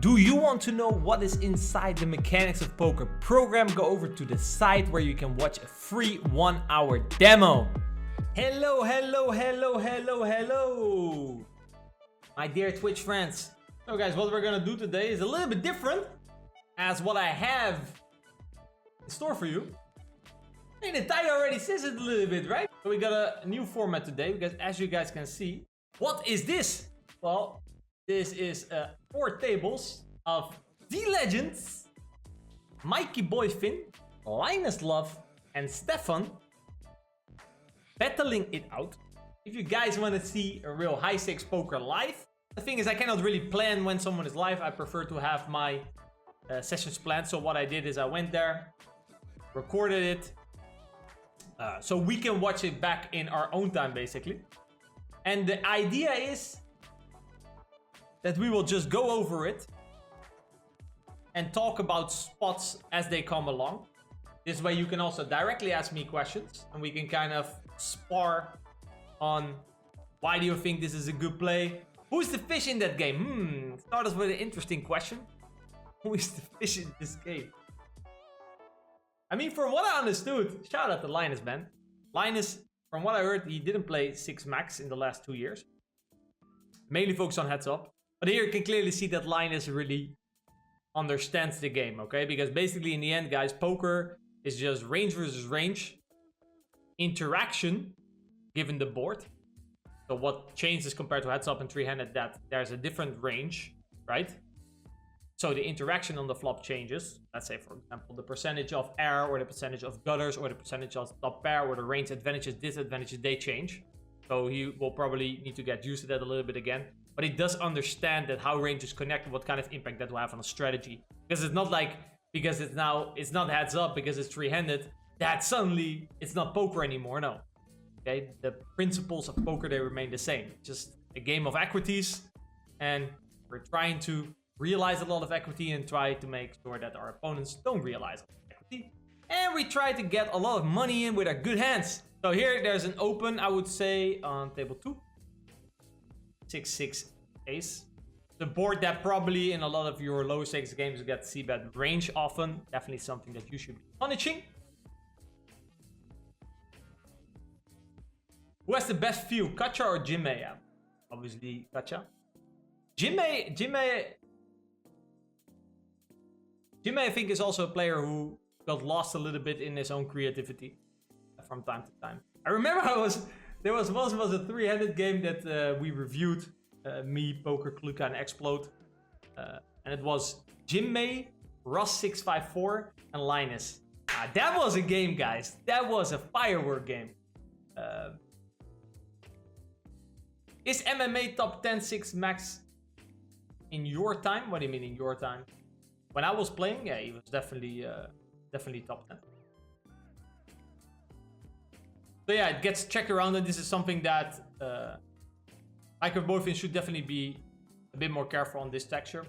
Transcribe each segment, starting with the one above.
Do you want to know what is inside the Mechanics of Poker program? Go over to the site where you can watch a free 1-hour demo. Hello, hello, hello, hello, hello. My dear Twitch friends. So guys, what we're gonna do today is a little bit different as what I have in store for you. And the title already says it a little bit, right? So we got a new format today because as you guys can see, what is this? Well, this is 4 tables of the legends, Mikey Boy Finn, Linus Love, and Stefan battling it out. If you guys want to see a real high stakes poker live, the thing is I cannot really plan when someone is live. I prefer to have my sessions planned. So what I did is I went there, recorded it, so we can watch it back in our own time basically. And the idea is that we will just go over it and talk about spots as they come along. This way you can also directly ask me questions and we can kind of spar on why do you think this is a good play? Who's the fish in that game? Start us with an interesting question. Who is the fish in this game? I mean, from what I understood, shout out to Linus, man. Linus, from what I heard, he didn't play 6 max in the last 2 years. Mainly focused on heads up. But here you can clearly see that Linus really understands the game, okay? Because basically in the end, guys, poker is just range versus range. Interaction, given the board. So what changes compared to heads up and 3-handed, that there's a different range, right? So the interaction on the flop changes. Let's say, for example, the percentage of air or the percentage of gutters or the percentage of top pair or the range advantages, disadvantages, they change. So he will probably need to get used to that a little bit again. But he does understand that how ranges connect, what kind of impact that will have on a strategy. Because it's not like, because it's not heads up, because it's 3-handed, that suddenly it's not poker anymore, no. Okay, the principles of poker, they remain the same. Just a game of equities, and we're trying to realize a lot of equity and try to make sure that our opponents don't realize equity. And we try to get a lot of money in with our good hands. So here there's an open, I would say, on table 2. 6-6 ace. The board that probably in a lot of your low stakes games you get c-bet range often. Definitely something that you should be punishing. Who has the best feel, Katja or Jimmei? Yeah, obviously Katja. Jimmei I think is also a player who got lost a little bit in his own creativity from time to time. I remember there was once a 3-handed game that we reviewed, me, Poker, Kluka, and Explode. And it was Jimmei, Russ 654, and Linus. That was a game, guys. That was a firework game. Is MMA top 10 6 max in your time? What do you mean in your time? When I was playing, yeah, he was definitely top 10. So yeah, it gets checked around, and this is something that Mikey Boy Finn should definitely be a bit more careful on this texture.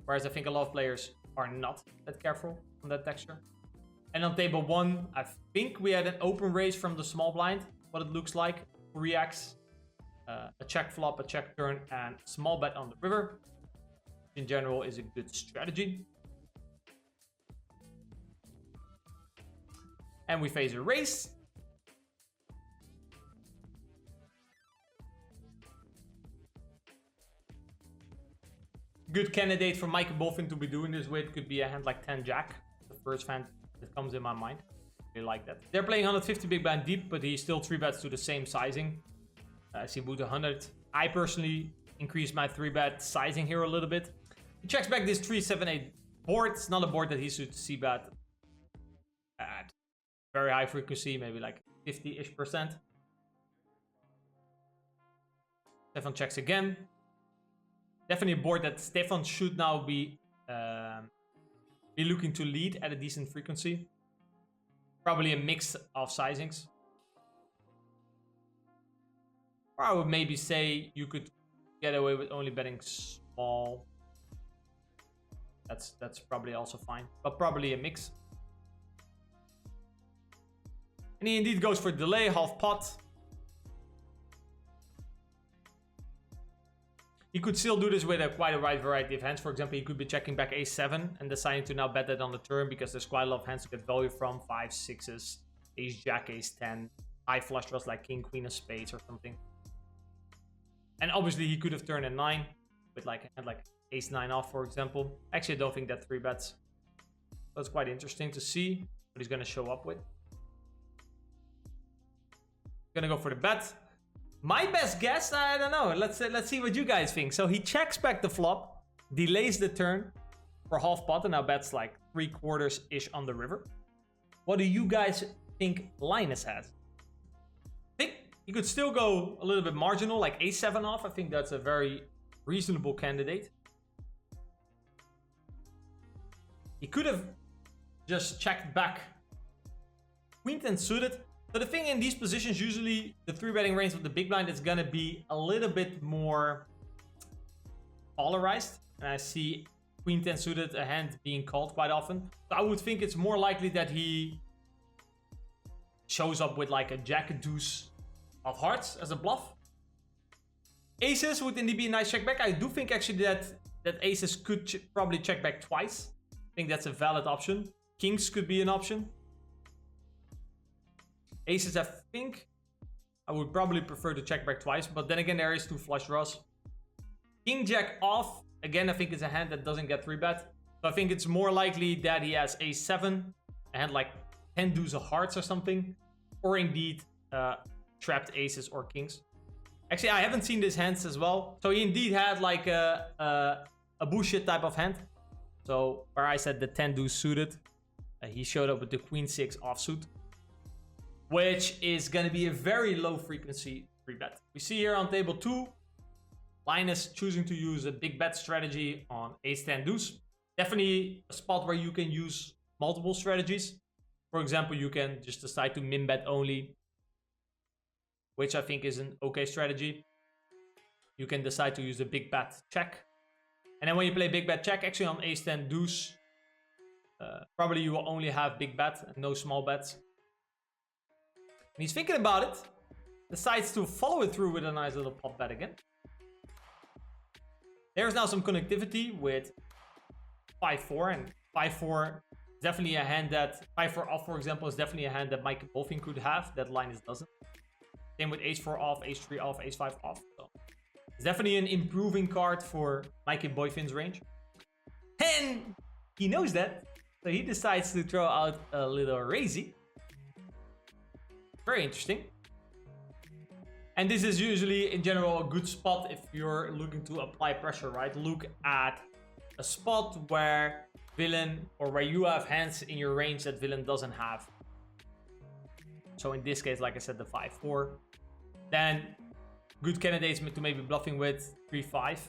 Whereas I think a lot of players are not that careful on that texture. And on table 1, I think we had an open raise from the small blind. What it looks like. Reacts. A check flop, a check turn, and small bet on the river. In general is a good strategy. And we face a raise. Good candidate for Mikey Boy Finn to be doing this with could be a hand like 10 jack. The first hand that comes in my mind. I like that. They're playing 150 big blind deep, but he still 3-bets to the same sizing. I see boot 100. I personally increased my 3-bet sizing here a little bit. He checks back this 3-7-8 board. It's not a board that he should see bet at very high frequency, maybe like 50-ish%. Stefan checks again. Definitely a board that Stefan should now be looking to lead at a decent frequency. Probably a mix of sizings. Or I would maybe say you could get away with only betting small. That's probably also fine. But probably a mix. And he indeed goes for delay, half pot. He could still do this with quite a wide variety of hands. For example, he could be checking back ace-7 and deciding to now bet that on the turn because there's quite a lot of hands to get value from. 5, 6s, ace-jack, ace-10, high flush draws like king, queen of spades or something. And obviously he could have turned a 9 with like ace-9 off, for example. Actually, I don't think that 3 bets. So it's quite interesting to see what he's going to show up with. Gonna go for the bet. My best guess, I don't know. Let's see what you guys think. So he checks back the flop, delays the turn for half pot, and now bets like 3/4-ish on the river. What do you guys think Linus has? I think he could still go a little bit marginal, like ace-7 off. I think that's a very reasonable candidate. He could have just checked back queen 10 suited. So the thing in these positions, usually the 3-betting range of the big blind is going to be a little bit more polarized. And I see queen 10 suited, a hand being called quite often. So I would think it's more likely that he shows up with like a jack deuce of hearts as a bluff. Aces would indeed be a nice check back. I do think actually that aces could probably check back twice. I think that's a valid option. Kings could be an option. Aces, I think I would probably prefer to check back twice, but then again, there is 2 flush draws. King jack off, again, I think it's a hand that doesn't get 3-bet. So I think it's more likely that he has ace-7, a hand like 10 deuce of hearts or something, or indeed trapped aces or kings. Actually, I haven't seen these hands as well. So he indeed had like a bullshit type of hand. So where I said the 10 deuce suited, he showed up with the queen 6 offsuit, which is going to be a very low frequency 3-bet. We see here on table 2, Linus choosing to use a big bet strategy on ace-10 deuce. Definitely a spot where you can use multiple strategies. For example, you can just decide to min bet only, which I think is an okay strategy. You can decide to use the big bet check. And then when you play big bet check, actually on ace-10 deuce, probably you will only have big bet and no small bets. And he's thinking about it, decides to follow it through with a nice little pot bet again. There's now some connectivity with 5-4, and 5-4 is definitely a hand that 5-4 off, for example, is definitely a hand that Mikey Bluffing could have that Linus doesn't. Same with ace-4 off, ace-3 off, ace-5 off. So it's definitely an improving card for Mikey Boyfin's range, and he knows that, so he decides to throw out a little raisey. Very interesting. And this is usually, in general, a good spot if you're looking to apply pressure, right? Look at a spot where villain, or where you have hands in your range that villain doesn't have. So in this case, like I said, the 5-4. Then good candidates to maybe bluffing with 3-5.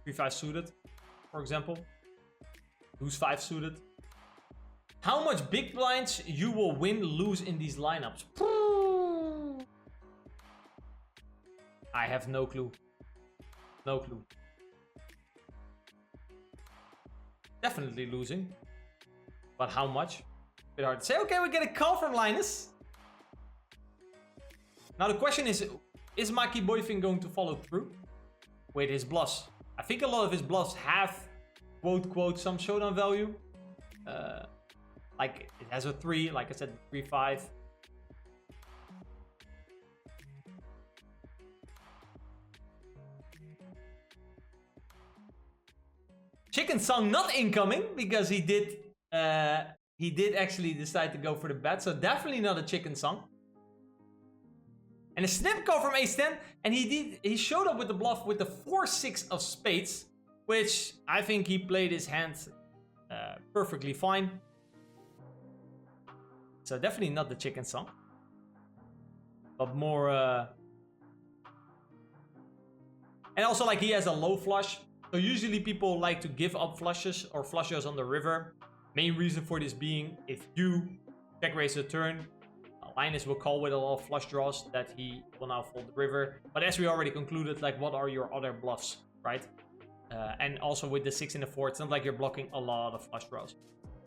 3-5 suited, for example. Deuce 5 suited. How much big blinds you will win, lose in these lineups? I have no clue. No clue. Definitely losing. But how much? Bit hard to say. Okay, we get a call from Linus. Now the question is Mikey Boyfin going to follow through with his bluffs? I think a lot of his bluffs have, quote, some showdown value. Like it has a 3, like I said, 3-5. Chicken song not incoming because he did actually decide to go for the bet, so definitely not a chicken song. And a snip call from ace-10, and he showed up with the bluff with the 4-6 of spades, which I think he played his hand perfectly fine. So definitely not the chicken song, but more. And also, like, he has a low flush. So usually people like to give up flushes or flushes on the river. Main reason for this being, if you check raise the turn, Linus will call with a lot of flush draws that he will now fold the river. But as we already concluded, like, what are your other bluffs, right? And also with the 6 and the 4, it's not like you're blocking a lot of flush draws.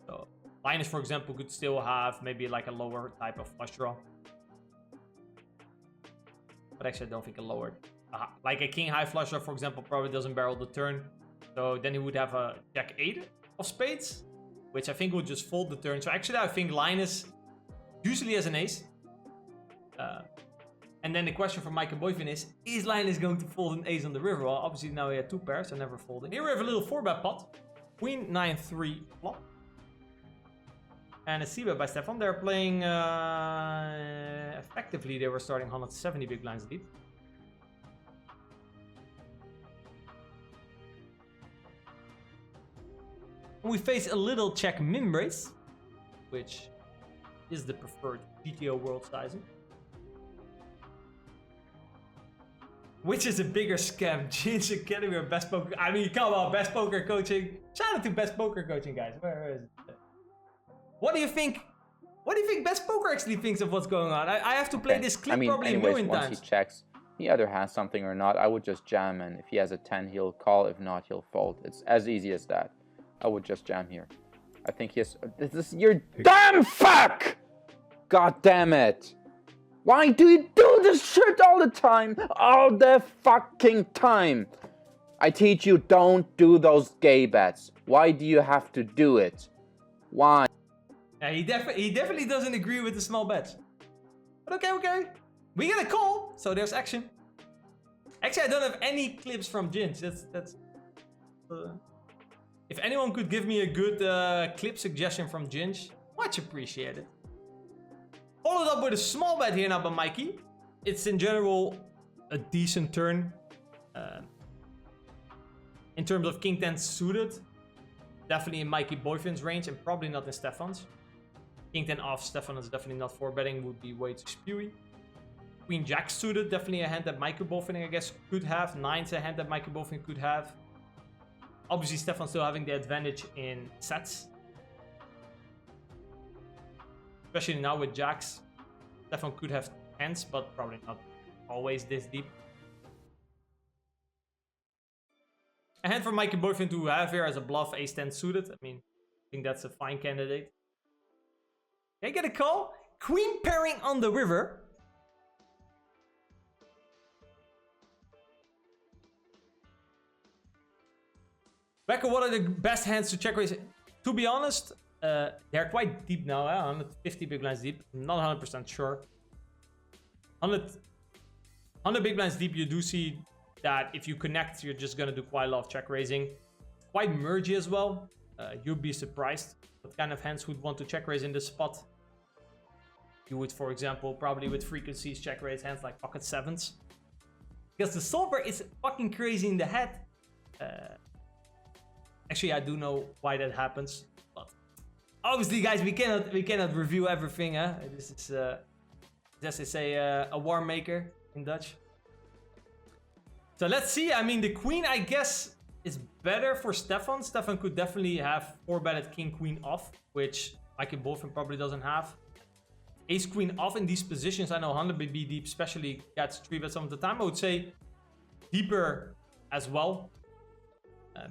So Linus, for example, could still have maybe like a lower type of flush draw. But actually, I don't think a lower like a king high flusher, for example, probably doesn't barrel the turn. So then he would have a jack 8 of spades, which I think would just fold the turn. So actually, I think Linus usually has an ace. And then the question for Mike and Boyfin is Linus going to fold an ace on the river? Well, obviously now he had 2 pairs, so never folding. Here we have a little 4-bet pot. Queen 9-3 flop. And a c-bet by Stefan. They're playing, effectively, they were starting 170 big blinds deep. We face a little check min raise, which is the preferred GTO world sizing. Which is a bigger scam? Gin's Academy or Best Poker? I mean, come on, Best Poker Coaching. Shout out to Best Poker Coaching, guys. Where is it? What do you think? What do you think Best Poker actually thinks of what's going on? I have to play this clip probably a million times. Once he checks, he either has something or not. I would just jam, and if he has a 10, he'll call. If not, he'll fold. It's as easy as that. I would just jam here. I think he has... This is your damn fuck! God damn it! Why do you do this shit all the time? All the fucking time! I teach you, don't do those gay bets. Why do you have to do it? Why? Yeah, he definitely doesn't agree with the small bets. But okay. We get a call, so there's action. Actually, I don't have any clips from Ginge. That's if anyone could give me a good clip suggestion from Ginge, much appreciated. Followed up with a small bet here now by Mikey. It's in general a decent turn. In terms of King 10 suited, definitely in Mikey Boyfin's range and probably not in Stefan's. King 10 off, Stefan is definitely not 4-betting, would be way too spewy. Queen Jack suited, definitely a hand that Mikey Boyfin, I guess, could have. 9's a hand that Mikey Boyfin could have. Obviously, Stefan still having the advantage in sets. Especially now with jacks. Stefan could have 10s, but probably not always this deep. A hand for Mikey Boyfin to have here as a bluff, ace-10 suited. I mean, I think that's a fine candidate. Okay, get a call. Queen pairing on the river. Becker, what are the best hands to check raise? To be honest, they're quite deep now, 150 big blinds deep. I'm not 100% sure. 100 big blinds deep, you do see that if you connect, you're just going to do quite a lot of check raising. Quite mergy as well. You'd be surprised what kind of hands would want to check raise in this spot. You would, for example, probably with frequencies check raise hands like pocket 7s. Because the solver is fucking crazy in the head. Actually, I do know why that happens, but obviously, guys, we cannot review everything. This is as they say, a war maker in Dutch. So let's see. I mean, the queen, I guess, is better for Stefan. Stefan could definitely have 4-betted king queen off, which Mikey Boyfin probably doesn't have. Ace queen off in these positions. I know 100 BB deep, especially gets 3-bet some of the time. I would say deeper as well.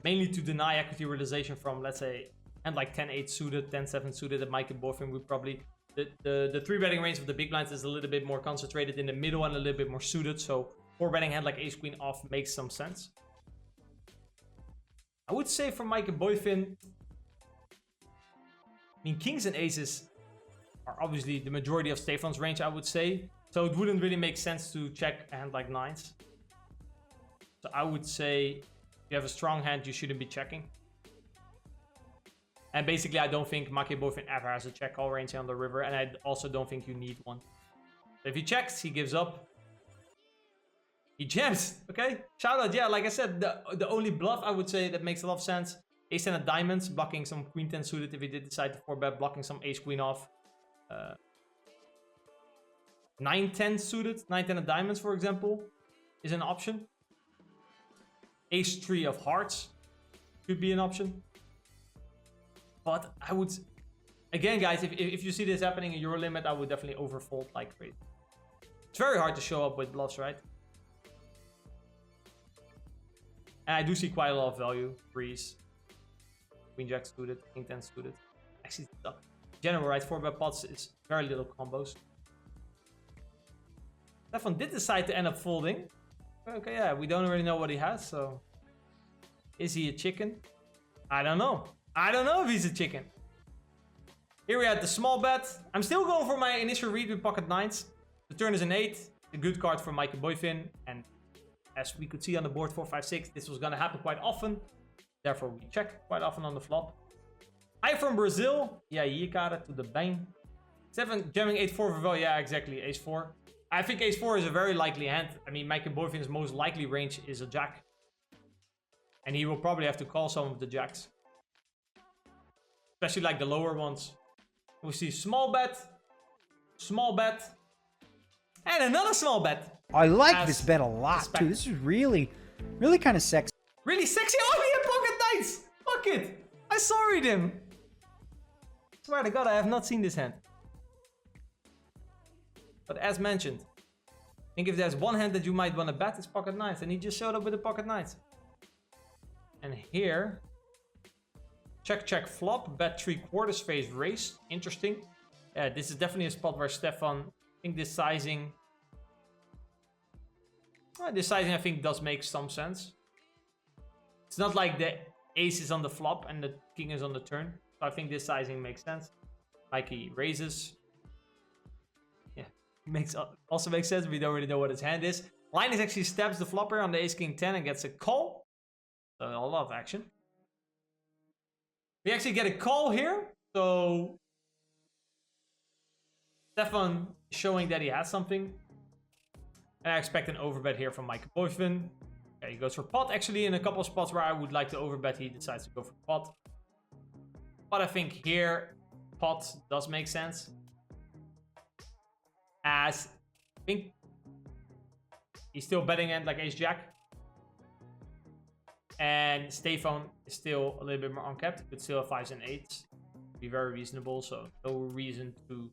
Mainly to deny equity realization from, let's say, and like 10-8 suited, 10-7 suited, that Mike and Boyfin would probably... The 3-betting range of the big blinds is a little bit more concentrated in the middle and a little bit more suited. So 4-betting hand like ace queen off makes some sense. I would say for Mike and Boyfin... I mean, kings and aces are obviously the majority of Stefan's range, I would say. So it wouldn't really make sense to check a hand like 9s. So I would say... If you have a strong hand, you shouldn't be checking. And basically, I don't think Maki Boyfin ever has a check call range on the river. And I also don't think you need one. So if he checks, he gives up. He jams. Okay. Shout out. Yeah, like I said, the only bluff I would say that makes a lot of sense. Ace 10 of diamonds, blocking some queen 10 suited if he did decide to 4-bet, blocking some ace queen off. 9-10 suited, 9-10 of diamonds, for example, is an option. Ace 3 of hearts could be an option. But I would... Again, guys, if you see this happening in your limit, I would definitely overfold like crazy. It's very hard to show up with bluffs, right? And I do see quite a lot of value. 3s. Queen Jack suited, King 10 suited. Actually, in general, right? 4-bet pots is very little combos. Stefan did decide to end up folding. Okay, yeah, we don't really know what he has, so... Is he a chicken? I don't know. I don't know if he's a chicken. Here we had the small bet. I'm still going for my initial read with pocket nines. The turn is an 8. A good card for Mikey Boyfin. And as we could see on the board 4, 5, 6, this was going to happen quite often. Therefore, we check quite often on the flop. I from Brazil. Yeah, hier kaart to the bang. 7 jamming 8-4 for well. Yeah, exactly. Ace 4. I think Ace 4 is a very likely hand. I mean, Mikey Boyfin's most likely range is a jack. And he will probably have to call some of the jacks. Especially like the lower ones. We see small bet, and another small bet. I like this bet a lot too. This is really kind of sexy. Really sexy. Oh, he had pocket nines. Fuck it. I sorried him. Swear to God, I have not seen this hand. But as mentioned, I think if there's one hand that you might want to bet, it's pocket nines, and he just showed up with the pocket nines. And here, check flop, bet 3/4 face raise. Interesting. Yeah, this is definitely a spot where Stefan, I think this sizing I think does make some sense. It's not like the ace is on the flop and the king is on the turn. So I think this sizing makes sense. Mikey raises. Yeah, also makes sense. We don't really know what his hand is. Linus actually stabs the flopper on the ace king 10 and gets a call. So a lot of action. We actually get a call here. So Stefan showing that he has something. And I expect an overbet here from Mike Boyfin. Okay, he goes for pot. Actually, in a couple of spots where I would like to overbet, he decides to go for pot. But I think here, pot does make sense. As I think he's still betting in like ace-jack. And Stefan is still a little bit more uncapped, but still have 5s and 8s. Be very reasonable, so no reason to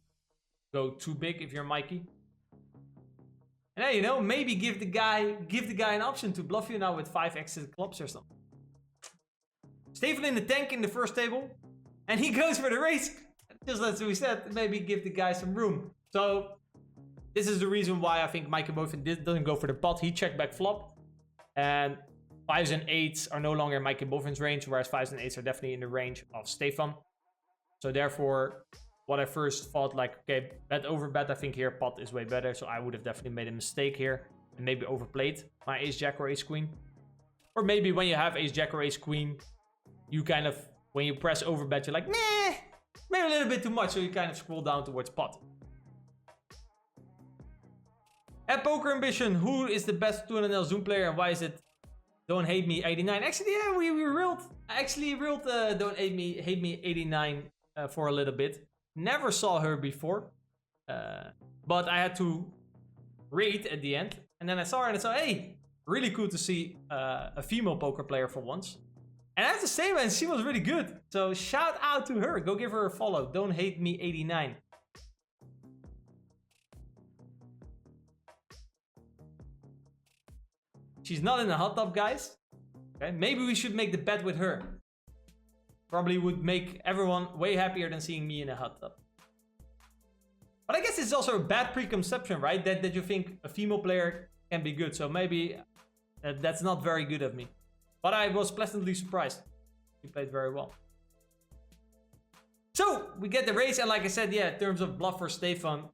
go too big if you're Mikey. And hey, you know, maybe give the guy an option to bluff you now with 5 exit clubs or something. Stefan in the tank in the first table, and he goes for the raise. Just as we said, maybe give the guy some room. So this is the reason why I think Mikey Boyfin doesn't go for the pot. He checked back flop, and 5s and 8s are no longer in Mikey Boyfin's range, whereas 5s and 8s are definitely in the range of Stefan. So therefore, what I first thought, like, okay, bet over bet, I think here pot is way better. So I would have definitely made a mistake here and maybe overplayed my ace-jack or ace-queen. Or maybe when you have ace-jack or ace-queen, you kind of, when you press overbet, you're like, nah, maybe a little bit too much. So you kind of scroll down towards pot. At Poker Ambition, who is the best 2NL Zoom player and why is it Don't Hate Me 89? Actually, yeah, we reeled. Actually reeled Don't Hate Me 89 for a little bit. Never saw her before. But I had to read at the end. And then I saw her and I saw, hey, really cool to see a female poker player for once. And I have to say, man, she was really good. So shout out to her. Go give her a follow. Don't Hate Me 89. She's not in the hot tub, guys. Okay, maybe we should make the bet with her. Probably would make everyone way happier than seeing me in a hot tub. But I guess it's also a bad preconception, right? That you think a female player can be good. So maybe that's not very good of me. But I was pleasantly surprised. She played very well. So we get the raise. And like I said, yeah, in terms of bluff for Stefan,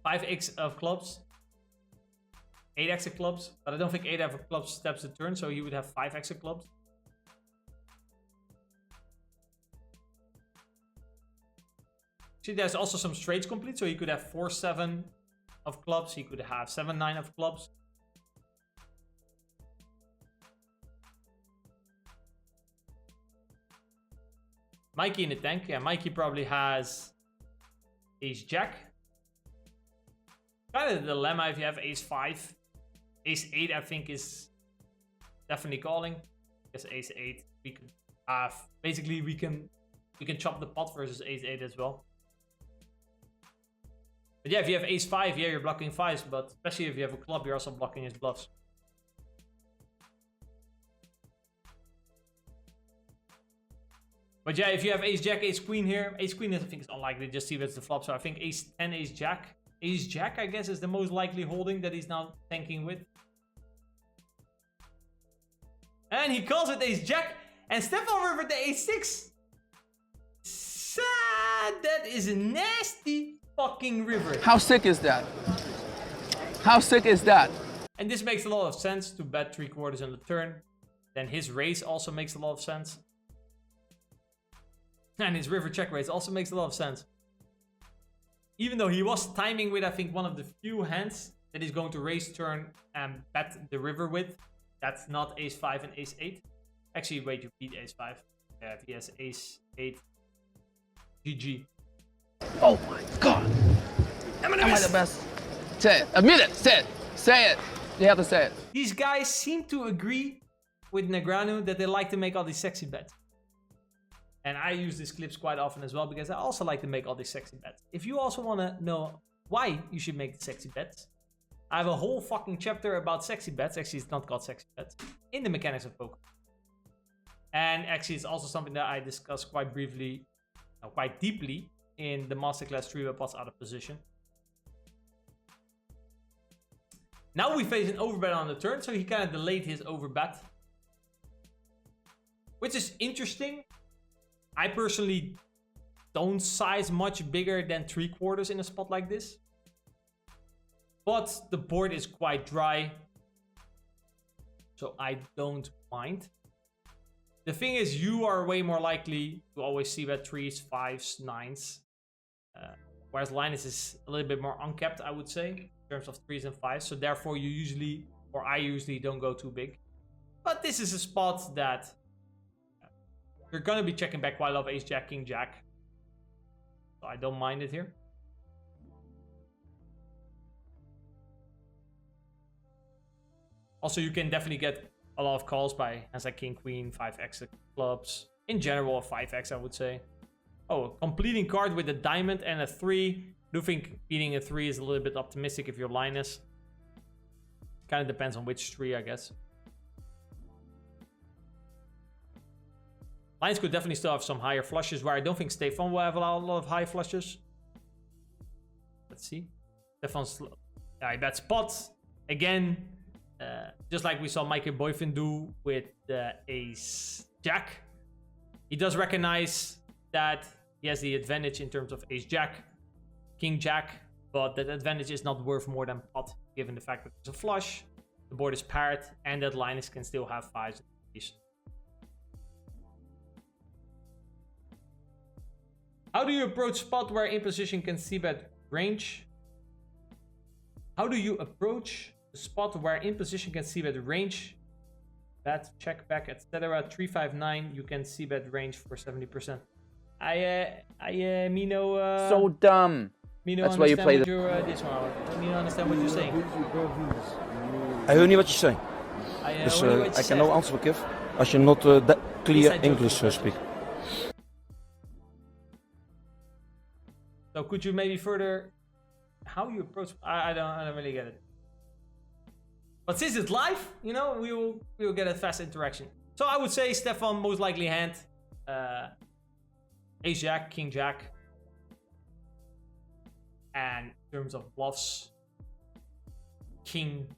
5x of clubs. 8x of clubs. But I don't think 8x of clubs steps the turn. So he would have 5x of clubs. See, there's also some straights complete. So he could have 4-7 of clubs. He could have 7-9 of clubs. Mikey in the tank. Yeah, Mikey probably has ace-jack. Kind of the dilemma if you have ace-5. Ace-8, I think, is definitely calling. Because ace-8, we could have... Basically, we can chop the pot versus ace-8 as well. But yeah, if you have ace-5, yeah, you're blocking 5s. But especially if you have a club, you're also blocking his bluffs. But yeah, if you have ace-jack, ace-queen here. Ace-queen, I think, is unlikely. Just see what's the flop. So I think ace-10, ace-jack. Ace Jack, I guess, is the most likely holding that he's now tanking with. And he calls it Ace Jack. And Stefan River the Ace 6. That is a nasty fucking river. How sick is that? How sick is that? And this makes a lot of sense to bet 3/4 on the turn. Then his raise also makes a lot of sense. And his river check raise also makes a lot of sense. Even though he was timing with, I think, one of the few hands that he's going to raise turn and bet the river with. That's not Ace 5 and Ace 8. Actually, wait, you beat Ace 5. Yeah, if he has Ace 8. GG. Oh my god. Am I the best? Say it. Admit it. Say it. Say it. You have to say it. These guys seem to agree with Negreanu that they like to make all these sexy bets. And I use these clips quite often as well because I also like to make all these sexy bets. If you also want to know why you should make the sexy bets, I have a whole fucking chapter about sexy bets. Actually, it's not called sexy bets. In the mechanics of poker. And actually, it's also something that I discuss quite briefly, quite deeply in the masterclass 3 pots out of position. Now we face an overbet on the turn, so he kind of delayed his overbet. Which is interesting. I personally don't size much bigger than 3/4 in a spot like this. But the board is quite dry. So I don't mind. The thing is, you are way more likely to always see bet 3s, 5s, 9s. Whereas Linus is a little bit more uncapped, I would say, in terms of 3s and 5s. So therefore you usually, or I usually don't go too big. But this is a spot that you're going to be checking back quite a lot of Ace Jack, King Jack. So I don't mind it here. Also, you can definitely get a lot of calls by hands like King, Queen, 5x clubs. In general, a 5x, I would say. Oh, a completing card with a diamond and a 3. I do think beating a 3 is a little bit optimistic if you're Linus. Kind of depends on which 3, I guess. Linus could definitely still have some higher flushes where I don't think Stefan will have a lot of high flushes. Let's see. Stefan's... Yeah, he bets pots. Again, just like we saw Michael Boyfin do with the Ace Jack. He does recognize that he has the advantage in terms of Ace Jack, King Jack, but that advantage is not worth more than pot, given the fact that there's a flush, the board is paired, and that Linus can still have 5s. How do you approach spot where in position can see bet range? How do you approach the spot where in position can see bet range? Bet, check back, etc. 359, you can see bet range for 70%. Mino. So dumb. Mino, that's why you play this one. Mino, understand what you're saying. I hear what you say. Dus I can no answer give als je not clear English speak. So could you maybe further how you approach? I don't really get it. But since it's live, you know, we will get a fast interaction. So I would say Stefan most likely hand Ace Jack, King Jack, and in terms of bluffs, King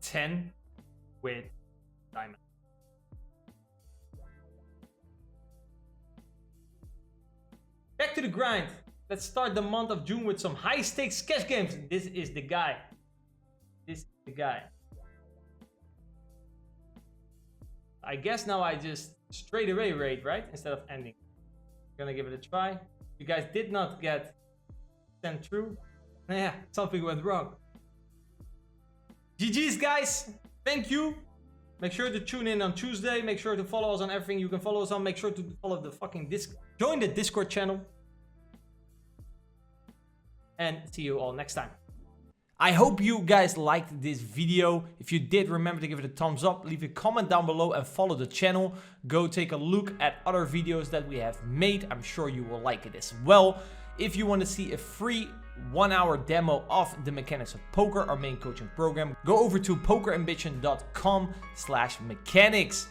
10 with diamond. Back to the grind. Let's start the month of June with some high stakes cash games. This is the guy. This is the guy. I guess now I just straight away raid, right? Instead of ending. Gonna give it a try. You guys did not get sent through. Yeah, something went wrong. GG's, guys. Thank you. Make sure to tune in on Tuesday. Make sure to follow us on everything you can follow us on. Make sure to follow the fucking Discord. Join the Discord channel. And see you all next time. I hope you guys liked this video. If you did, remember to give it a thumbs up, leave a comment down below and follow the channel. Go take a look at other videos that we have made. I'm sure you will like it as well. If you want to see a free 1-hour demo of the mechanics of poker, our main coaching program, go over to pokerambition.com/mechanics.